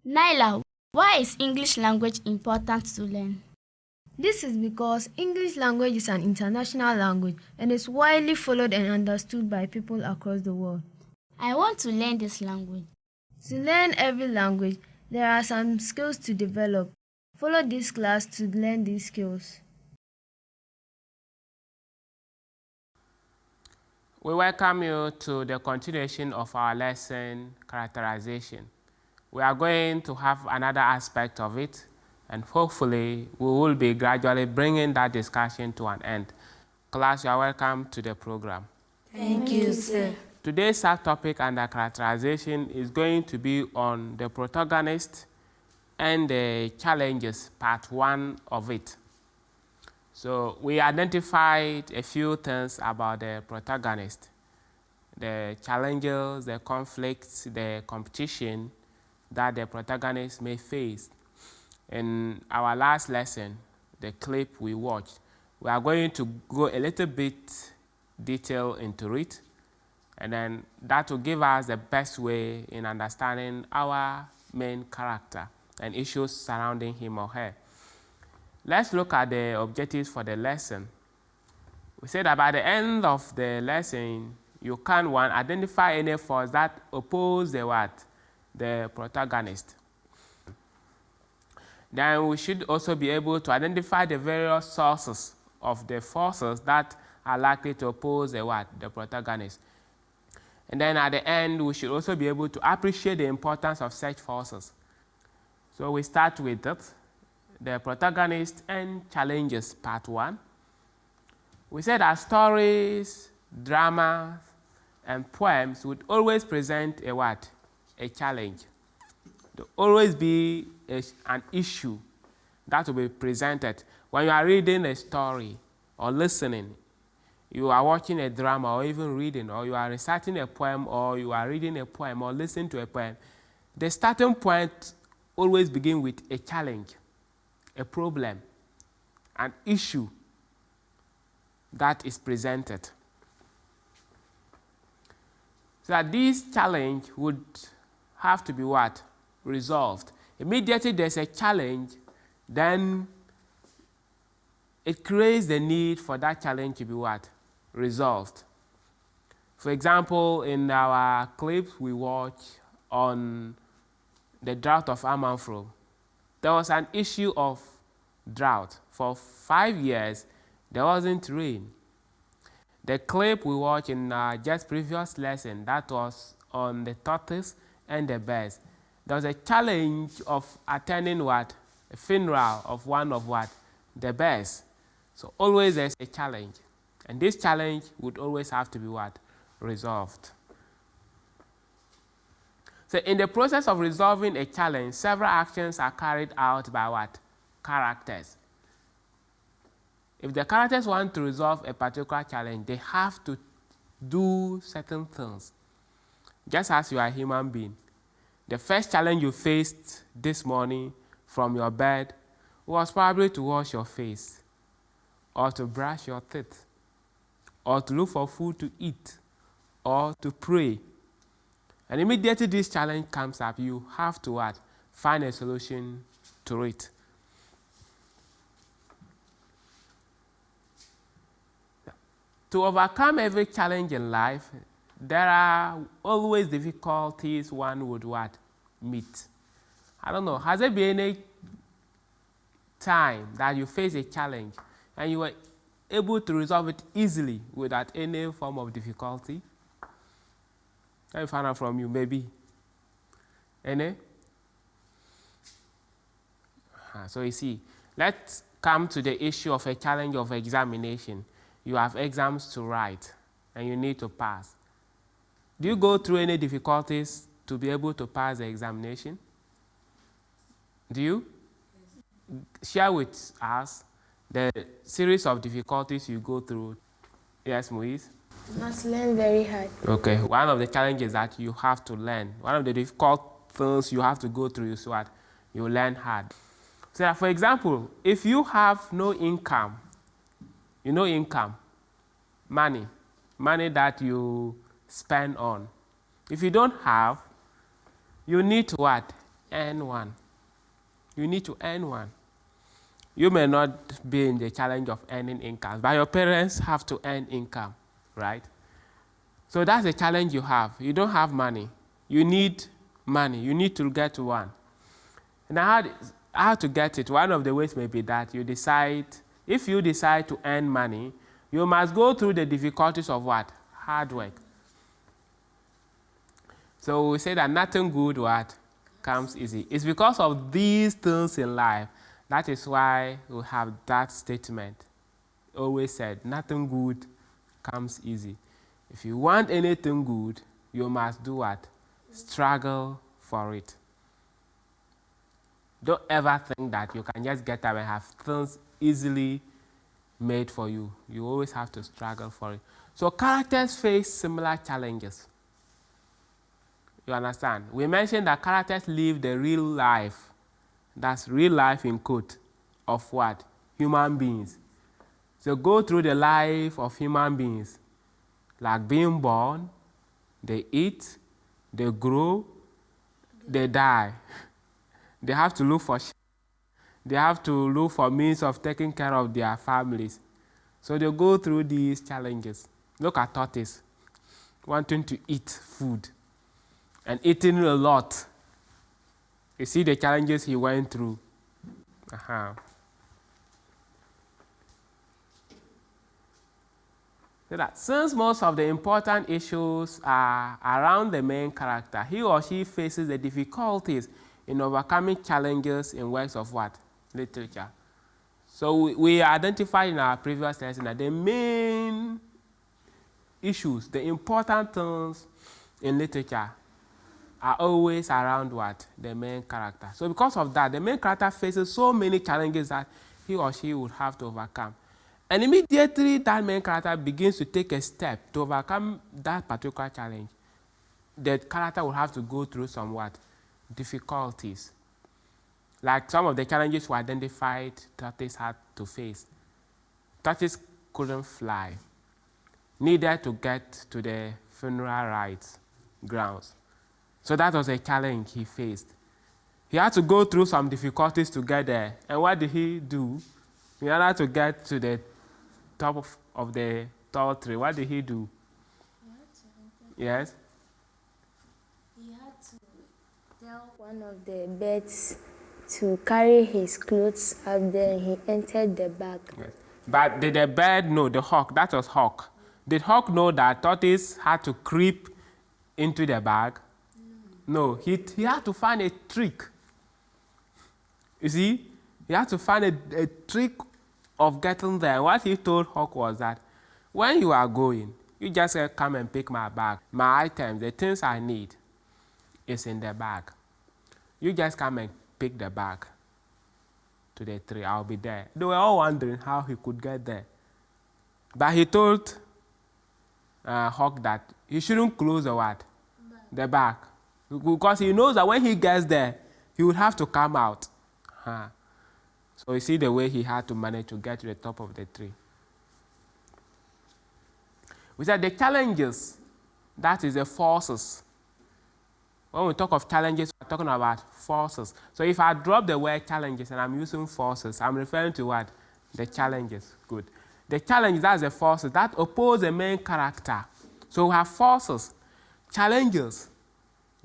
Naila, why is English language important to learn? This is because English language is an international language and is widely followed and understood by people across the world. I want to learn this language. To learn every language, there are some skills to develop. Follow this class to learn these skills. We welcome you to the continuation of our lesson, characterization. We are going to have another aspect of it, and hopefully we will be gradually bringing that discussion to an end. Class, you are welcome to the program. Thank you, sir. Today's subtopic under characterization is going to be on the protagonist and the challenges, part 1 of it. So we identified a few things about the protagonist, the challenges, the conflicts, the competition that the protagonist may face. In our last lesson, the clip we watched, we are going to go a little bit detail into it, and then that will give us the best way in understanding our main character and issues surrounding him or her. Let's look at the objectives for the lesson. We said that by the end of the lesson, you can, 1, identify any force that oppose the what? The protagonist. Then we should also be able to identify the various sources of the forces that are likely to oppose the what? The protagonist. And then at the end, we should also be able to appreciate the importance of such forces. So we start with it, the protagonist and challenges, part 1. We said that stories, dramas, and poems would always present a what? A challenge. There will always be an issue that will be presented. When you are reading a story or listening, you are watching a drama or even reading, or you are reciting a poem, or you are reading a poem or listening to a poem, the starting point always begins with a challenge, a problem, an issue that is presented. So that this challenge would have to be what? Resolved. Immediately there's a challenge, then it creates the need for that challenge to be what? Resolved. For example, in our clips we watch on the drought of Amanfro, there was an issue of drought. For 5 years, there wasn't rain. The clip we watched in just previous lesson, that was on the tortoise and the bears. There was a challenge of attending what? A funeral of one of what? The bears. So always there's a challenge. And this challenge would always have to be what? Resolved. So in the process of resolving a challenge, several actions are carried out by what? Characters. If the characters want to resolve a particular challenge, they have to do certain things. Just as you are a human being. The first challenge you faced this morning from your bed was probably to wash your face, or to brush your teeth, or to look for food to eat, or to pray. And immediately this challenge comes up, you have to what? Find a solution to it. To overcome every challenge in life, there are always difficulties one would what? Meet. I don't know, has there been any time that you face a challenge and you were able to resolve it easily without any form of difficulty? Let me find out from you, maybe. Any? So you see, let's come to the issue of a challenge of examination. You have exams to write and you need to pass. Do you go through any difficulties to be able to pass the examination? Do you? Yes. Share with us the series of difficulties you go through. Yes, Moise? You must learn very hard. Okay, one of the challenges that you have to learn, one of the difficult things you have to go through is what? You learn hard. So for example, if you have no income, you know income, money that you spend on. If you don't have, you need to what? earn one. You need to earn one. You may not be in the challenge of earning income, but your parents have to earn income, right? So that's the challenge you have. You don't have money. You need money. You need to get one. And how to get it? One of the ways may be that you decide, if you decide to earn money, you must go through the difficulties of what? Hard work. So we say that nothing good what comes easy. It's because of these things in life. That is why we have that statement. Always said, nothing good comes easy. If you want anything good, you must do what? Struggle for it. Don't ever think that you can just get up and have things easily made for you. You always have to struggle for it. So characters face similar challenges. You understand? We mentioned that characters live the real life. That's real life in quote of what? Human beings. So go through the life of human beings. Like being born, they eat, they grow, they die. They have to look for shelter. They have to look for means of taking care of their families. So they go through these challenges. Look at tortoise, wanting to eat food and eating a lot. You see the challenges he went through. So that since most of the important issues are around the main character, he or she faces the difficulties in overcoming challenges in works of what? Literature. So we identified in our previous lesson that the main issues, the important things in literature are always around what? The main character. So because of that, the main character faces so many challenges that he or she would have to overcome. And immediately that main character begins to take a step to overcome that particular challenge, the character will have to go through some what? Difficulties. Like some of the challenges we identified tortoise had to face. Tortoise couldn't fly, needed to get to the funeral rites grounds. So that was a challenge he faced. He had to go through some difficulties to get there. And what did he do? In order to get to the top of the tall tree, what did he do? Yes? He had to tell one of the birds to carry his clothes up there. He entered the bag. Yes. But did the bird know, the hawk, that was hawk. Did hawk know that tortoise had to creep into the bag? No, he had to find a trick. You see, he had to find a trick of getting there. What he told hawk was that when you are going, you just come and pick my bag. My items, the things I need, is in the bag. You just come and pick the bag to the tree. I'll be there. They were all wondering how he could get there. But he told hawk that he shouldn't close the what? The bag. Because he knows that when he gets there, he would have to come out. So you see the way he had to manage to get to the top of the tree. We said the challenges, that is the forces. When we talk of challenges, we're talking about forces. So if I drop the word challenges and I'm using forces, I'm referring to what? The challenges. Good. The challenge, that's the forces that oppose the main character. So we have forces, challenges,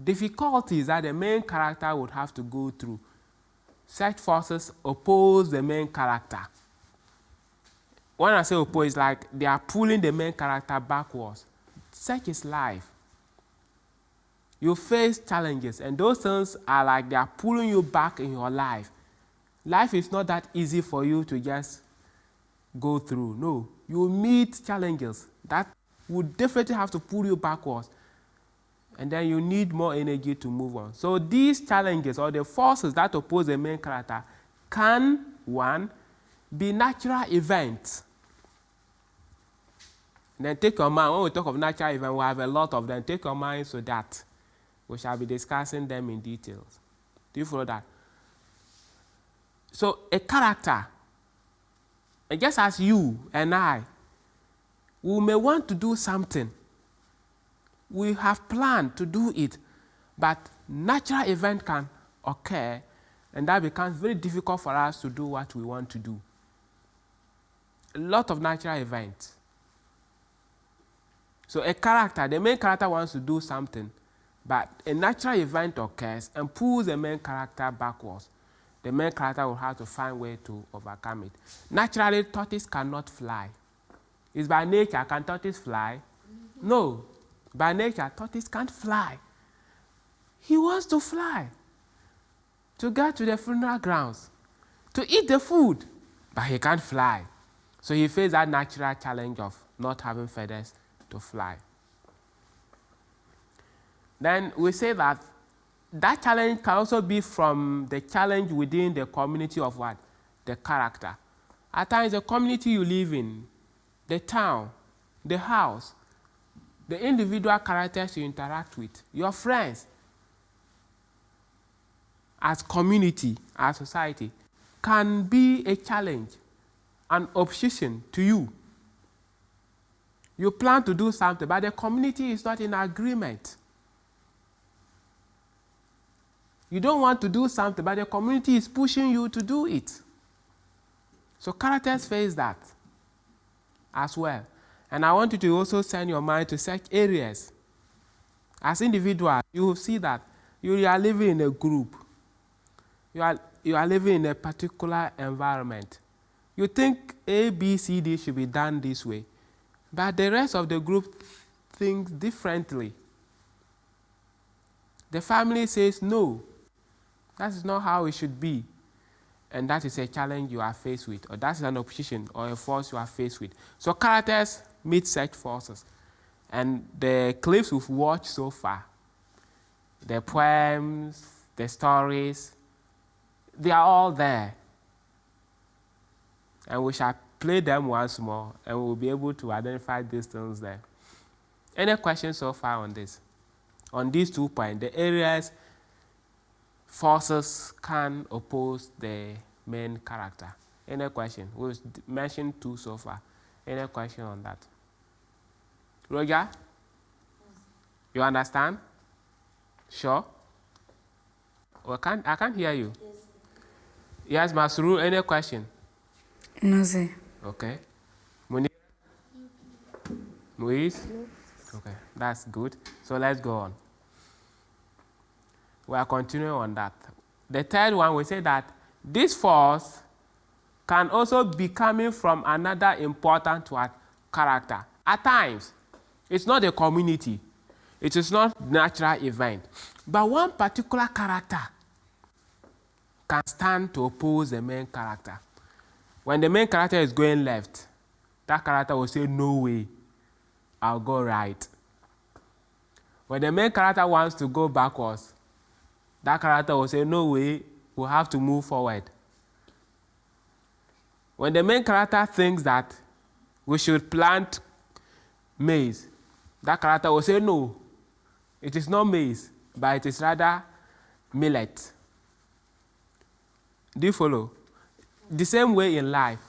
difficulties that the main character would have to go through. Such forces oppose the main character. When I say oppose, it's like they are pulling the main character backwards. Such is life. You face challenges, and those things are like they are pulling you back in your life. Life is not that easy for you to just go through. No, you meet challenges that would definitely have to pull you backwards. And then you need more energy to move on. So these challenges or the forces that oppose the main character can, one, be natural events. And then take your mind, when we talk of natural events, we have a lot of them. Take your mind so that we shall be discussing them in details. Do you follow that? So a character, and just as you and I, we may want to do something. We have planned to do it, but natural event can occur, and that becomes very difficult for us to do what we want to do. A lot of natural events. So a character, the main character wants to do something, but a natural event occurs and pulls the main character backwards. The main character will have to find a way to overcome it. Naturally, tortoise cannot fly. It's by nature. Can tortoise fly? No. By nature, tortoise can't fly. He wants to fly, to get to the funeral grounds, to eat the food, but he can't fly. So he faced that natural challenge of not having feathers to fly. Then we say that challenge can also be from the challenge within the community of what? The character. At times, the community you live in, the town, the house, the individual characters you interact with, your friends, as community, as society, can be a challenge, an opposition to you. You plan to do something, but the community is not in agreement. You don't want to do something, but the community is pushing you to do it. So characters face that as well. And I want you to also send your mind to such areas. As individuals, you will see that you are living in a group. You are living in a particular environment. You think A, B, C, D should be done this way, but the rest of the group thinks differently. The family says no, that is not how it should be. And that is a challenge you are faced with, or that is an opposition or a force you are faced with. So characters meet such forces. And the clips we've watched so far, the poems, the stories, they are all there. And we shall play them once more, and we'll be able to identify these things there. Any questions so far on this? On these 2 points, the areas forces can oppose the main character. Any question? We've mentioned 2 so far. Any question on that? Roger? You understand? Sure? I can't hear you. Yes, Masuru, any question? No, sir. Okay. Munir? Muiz? Okay, that's good. So let's go on. We are continuing on that. The third one, we say that this force can also be coming from another important character. At times, it's not a community. It is not natural event. But one particular character can stand to oppose the main character. When the main character is going left, that character will say, no way, I'll go right. When the main character wants to go backwards, that character will say, no way, we'll have to move forward. When the main character thinks that we should plant maize, that character will say, no, it is not maize, but it is rather millet. Do you follow? The same way in life.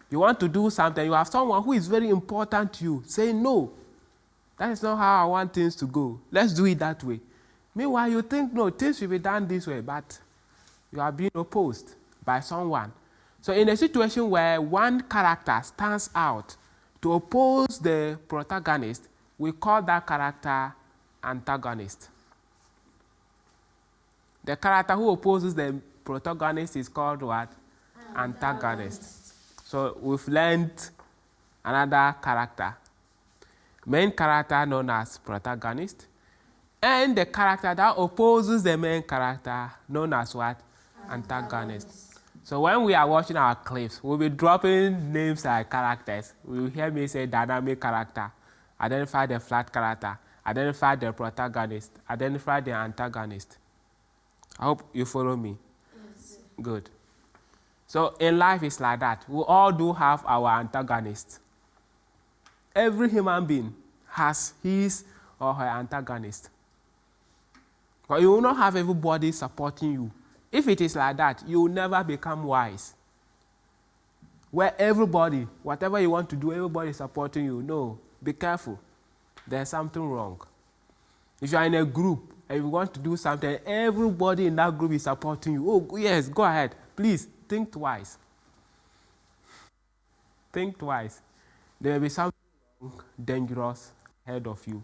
You want to do something, you have someone who is very important to you, say, no, that is not how I want things to go. Let's do it that way. Meanwhile, you think, no, things should be done this way, but you are being opposed by someone. So in a situation where one character stands out to oppose the protagonist, we call that character antagonist. The character who opposes the protagonist is called what? Antagonist. So we've learned another character. Main character known as protagonist, and the character that opposes the main character known as what? Antagonist. So when we are watching our clips, we'll be dropping names like characters. You will hear me say dynamic character, identify the flat character, identify the protagonist, identify the antagonist. I hope you follow me. Yes. Good. So in life it's like that. We all do have our antagonist. Every human being has his or her antagonist. But you will not have everybody supporting you. If it is like that, you will never become wise. Where everybody, whatever you want to do, everybody is supporting you. No, be careful. There's something wrong. If you are in a group and you want to do something, everybody in that group is supporting you. Oh, yes, go ahead. Please, think twice. Think twice. There may be something dangerous ahead of you.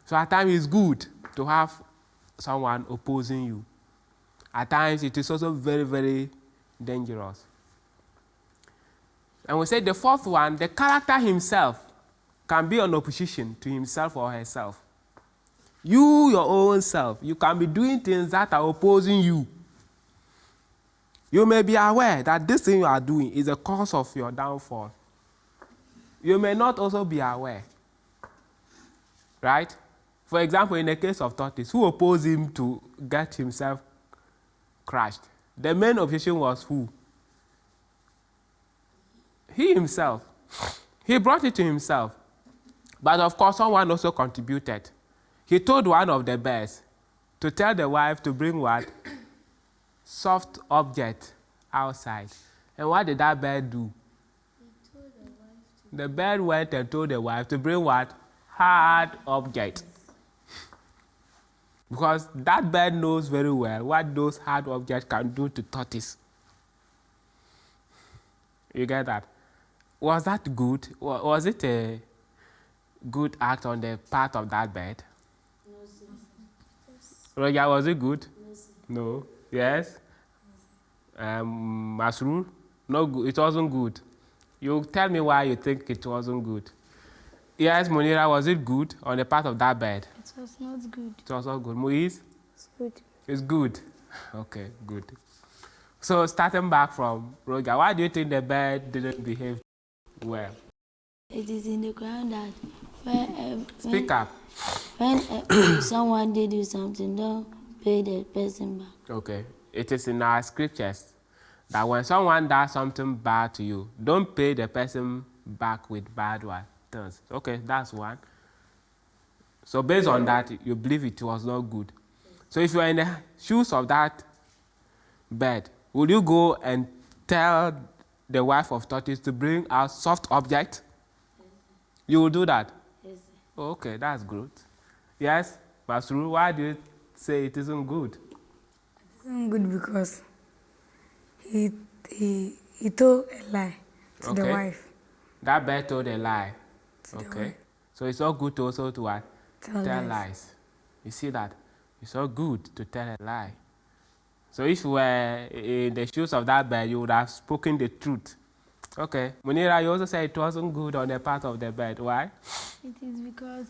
So at times it's good to have someone opposing you. At times it is also very, very dangerous. And we say the fourth one, the character himself can be in opposition to himself or herself. You, your own self, you can be doing things that are opposing you. You may be aware that this thing you are doing is the cause of your downfall. You may not also be aware. Right? For example, in the case of Tortoise, who opposed him to get himself crushed? The main opposition was who? He himself. He brought it to himself. But of course, someone also contributed. He told one of the birds to tell the wife to bring what? Soft object outside. And what did that bird do? The bird went and told the wife to bring what? Hard object. Because that bird knows very well what those hard objects can do to tortoise. You get that? Was that good? Was it a good act on the part of that bird? No, sir. Roger, was it good? No. Yes? Masrur? No, good. It wasn't good. You tell me why you think it wasn't good. Yes, Munira, was it good on the part of that bird? It was not good. It was not good. Muiz? It's good. It's good. Okay, good. So starting back from Roger, why do you think the bird didn't behave well? It is in the ground that when, Speak up. when someone did you something, don't pay the person back. Okay. It is in our scriptures that when someone does something bad to you, don't pay the person back with bad things. Okay, that's one. So based on that, you believe it was not good. So if you are in the shoes of that bird, would you go and tell the wife of Tortoise to bring out soft object? You will do that? Yes, sir. Okay, that's good. Yes, Masru, why do you say it isn't good? It isn't good because he told a lie to the wife. That bird told a lie. To the Okay. wife. So it's all good to also to what? Tell Tell lies. lies. You see that? It's all good to tell a lie. So if you were in the shoes of that bird, you would have spoken the truth. Okay. Munira, you also said it wasn't good on the part of the bird. Why? It is because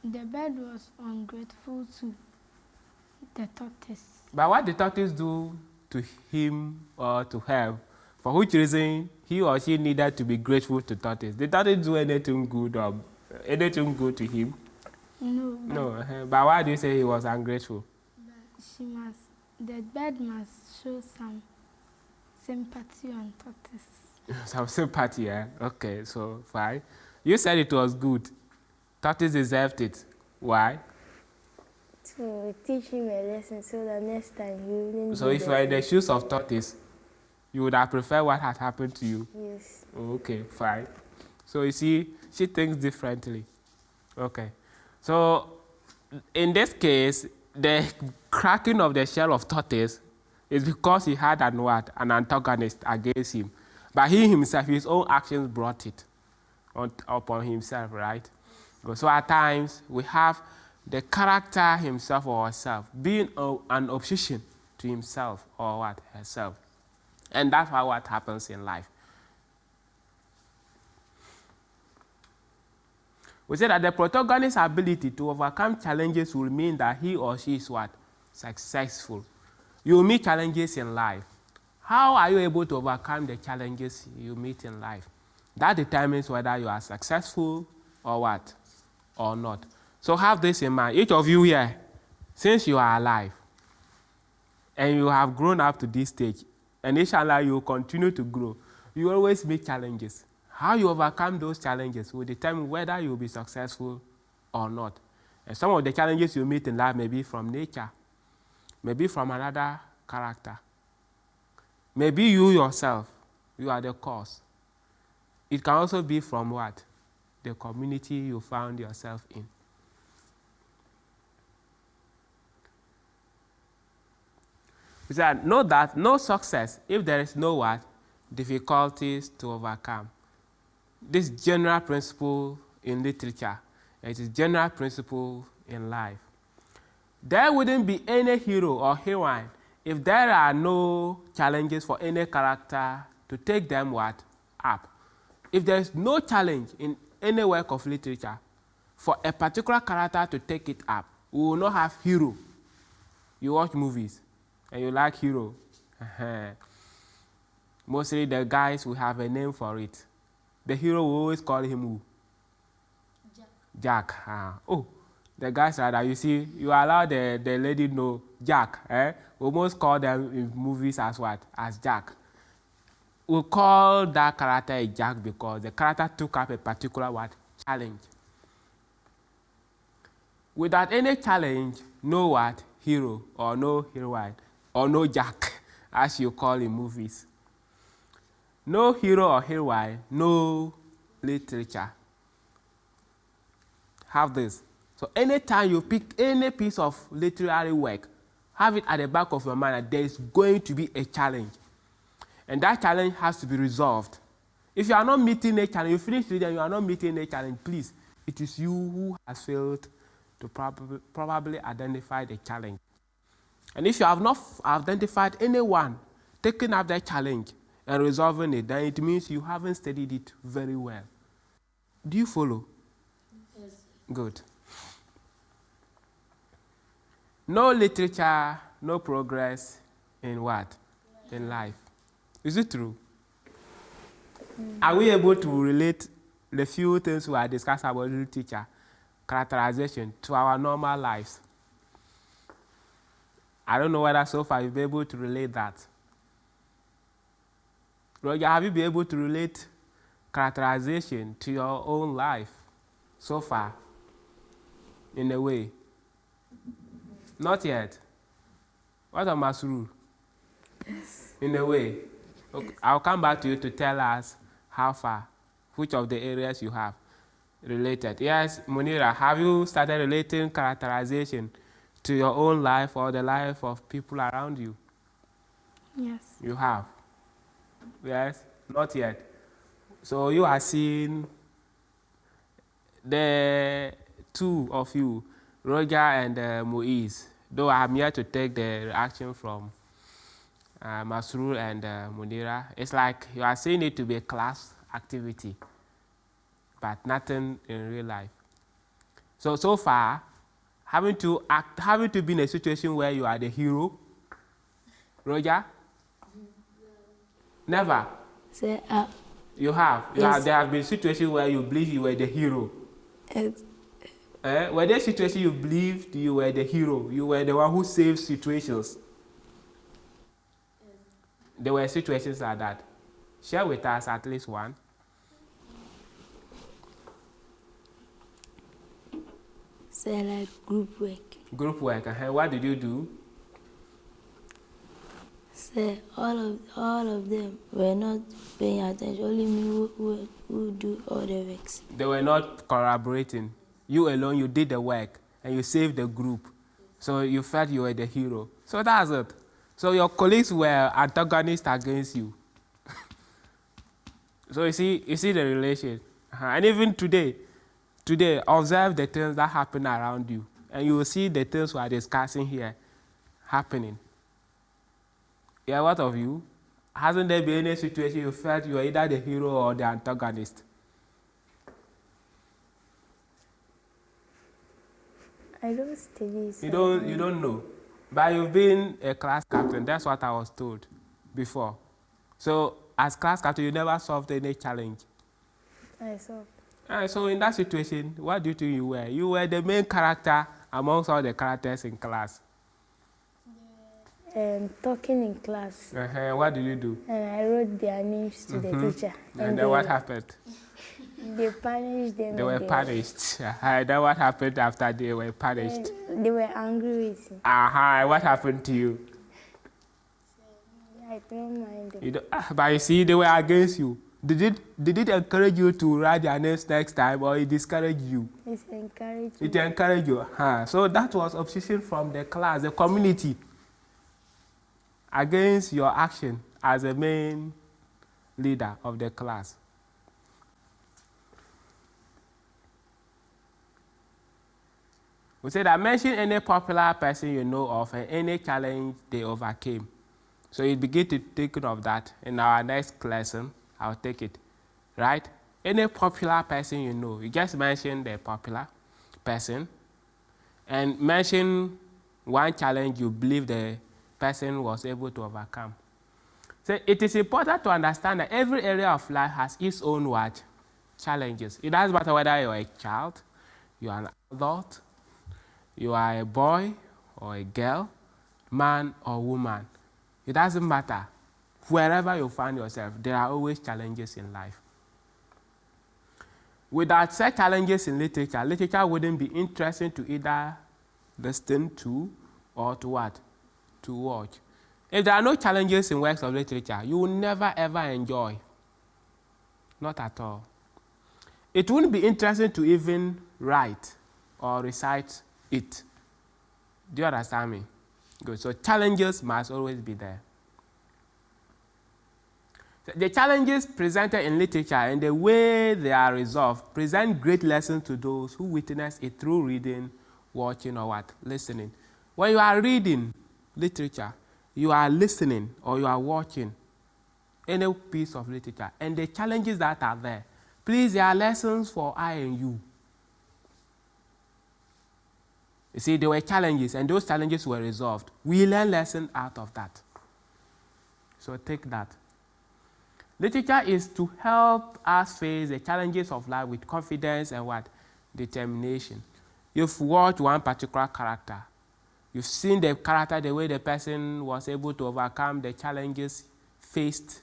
the bird was ungrateful to the tortoise. But what did tortoise do to him or to her? For which reason he or she needed to be grateful to tortoise? Did tortoise do anything good or anything good to him? No, but, No. But why do you say he was ungrateful? but the bird must show some sympathy on tortoise. Some sympathy, yeah? Okay, so fine. You said it was good. Tortoise deserved it. Why? To teach him a lesson so that next time he wouldn't So do if you are in the shoes of tortoise, you would have preferred what had happened to you. Yes. Okay, fine. So you see, she thinks differently. Okay. So in this case, the cracking of the shell of tortoise is because he had an antagonist against him. But he himself, his own actions brought it upon himself, right? So at times, we have the character himself or herself being an opposition to himself or herself. And that's what happens in life. We say that the protagonist's ability to overcome challenges will mean that he or she is what? Successful. You will meet challenges in life. How are you able to overcome the challenges you meet in life? That determines whether you are successful or what? Or not. So have this in mind. Each of you here, since you are alive, and you have grown up to this stage, and inshallah you will continue to grow, you always meet challenges. How you overcome those challenges will determine whether you will be successful or not. And some of the challenges you meet in life may be from nature, maybe from another character. Maybe you yourself, you are the cause. It can also be from what? The community you found yourself in. He said, know that no success if there is no what? Difficulties to overcome. This general principle in literature, it is general principle in life. There wouldn't be any hero or heroine if there are no challenges for any character to take them what? Up. If there is no challenge in any work of literature for a particular character to take it up, we will not have hero. You watch movies and you like hero. Mostly the guys will have a name for it. The hero will always call him who? Jack. Oh, the guys are that you see, you allow the lady know Jack. We almost call them in movies as what? As Jack. We call that character a Jack because the character took up a particular what? Challenge. Without any challenge, no what? Hero or no heroine or no Jack, as you call in movies. No hero or heroine, no literature. Have this. So anytime you pick any piece of literary work, have it at the back of your mind that there is going to be a challenge. And that challenge has to be resolved. If you are not meeting a challenge, you finish reading and you are not meeting a challenge, please, it is you who has failed to probably identify the challenge. And if you have not identified anyone taking up that challenge and resolving it, then it means you haven't studied it very well. Do you follow? Yes. Good. No literature, no progress in what? In life. Is it true? Are we able to relate the few things we are discussing about literature, characterization, to our normal lives? I don't know whether so far you've been able to relate that. Roger, have you been able to relate characterization to your own life so far? In a way? Not yet. What of Masuru? Yes. In a way. Okay. I'll come back to you to tell us how far, which of the areas you have related. Yes, Munira, have you started relating characterization to your own life or the life of people around you? Yes. You have? Yes? Not yet. So you are seeing the two of you, Roger and Moise, though I'm here to take the reaction from Masrur and Munira. It's like you are seeing it to be a class activity, but nothing in real life. So far, having to be in a situation where you are the hero, Roger? Never. Say, You have. Yes. There have been situations where you believe you were the hero. it's, Were there situations you believed you were the hero? You were the one who saved situations? There were situations like that. Share with us at least one. say like group work. Group work. What did you do? Say all of them were not paying attention. Only me who do all the works. They were not collaborating. You alone, you did the work and you saved the group. So you felt you were the hero. So that's it. So your colleagues were antagonists against you. So you see the relation. And even today, observe the things that happen around you. And you will see the things we are discussing here happening. Yeah, what of you? Hasn't there been any situation you felt you were either the hero or the antagonist? I don't study. So You don't know. But you've been a class captain. That's what I was told before. So as class captain, you never solved any challenge. I saw. So in that situation, what do you think you were? You were the main character amongst all the characters in class. Talking in class. What did you do? And I wrote their names to the teacher. And then what happened? They punished them. They were punished. Then what happened after they were punished? They were angry with me. What happened to you? I don't mind them. You don't, but you see, they were against you. Did it encourage you to write their names next time, or it discouraged you? It encouraged It me. encouraged you. So that was opposition from the class, the community. against your action as a main leader of the class. We say that mention any popular person you know of and any challenge they overcame. So you begin to think of that. In our next lesson, I'll take it. Right? Any popular person you know, you just mention the popular person and mention one challenge you believe the person was able to overcome. So it is important to understand that every area of life has its own what? Challenges. It doesn't matter whether you're a child, you're an adult, you are a boy or a girl, man or woman. It doesn't matter. Wherever you find yourself, there are always challenges in life. Without such challenges in literature, literature wouldn't be interesting to either listen to or to what? To watch. If there are no challenges in works of literature, you will never ever enjoy. Not at all. It wouldn't be interesting to even write or recite it. Do you understand me? Good. So challenges must always be there. The challenges presented in literature and the way they are resolved present great lessons to those who witness it through reading, watching, or what? Listening. When you are reading literature, you are listening or you are watching any piece of literature, and the challenges that are there, please, there are lessons for I and you. You see, there were challenges, and those challenges were resolved. We learn lessons out of that. So take that. Literature is to help us face the challenges of life with confidence and what? Determination. You've watched one particular character. You've seen the character, the way the person was able to overcome the challenges faced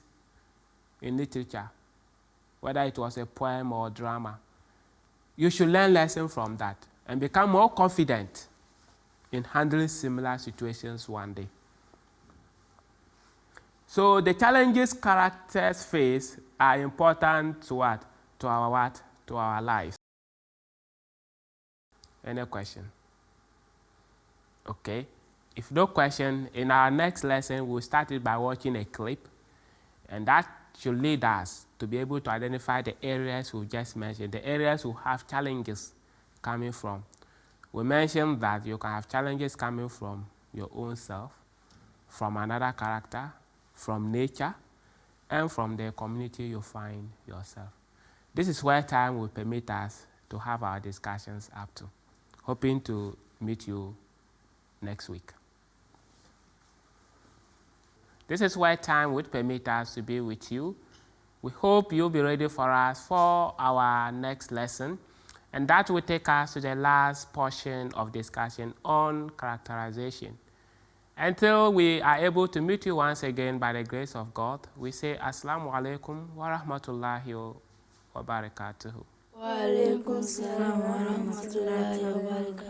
in literature, whether it was a poem or drama. You should learn lessons from that and become more confident in handling similar situations one day. So the challenges characters face are important to what? To our what? To our lives. Any question? Okay. If no question, in our next lesson, we'll start it by watching a clip, and that should lead us to be able to identify the areas we just mentioned, the areas we have challenges coming from. We mentioned that you can have challenges coming from your own self, from another character, from nature, and from the community you find yourself. This is where time will permit us to have our discussions up to. Hoping to meet you next week. This is where time would permit us to be with you. We hope you'll be ready for us for our next lesson, and that will take us to the last portion of discussion on characterization. Until we are able to meet you once again by the grace of God, we say Assalamu alaikum wa rahmatullahi wa barakatuhu. Wa alaikum salam wa rahmatullahi wa barakatuh.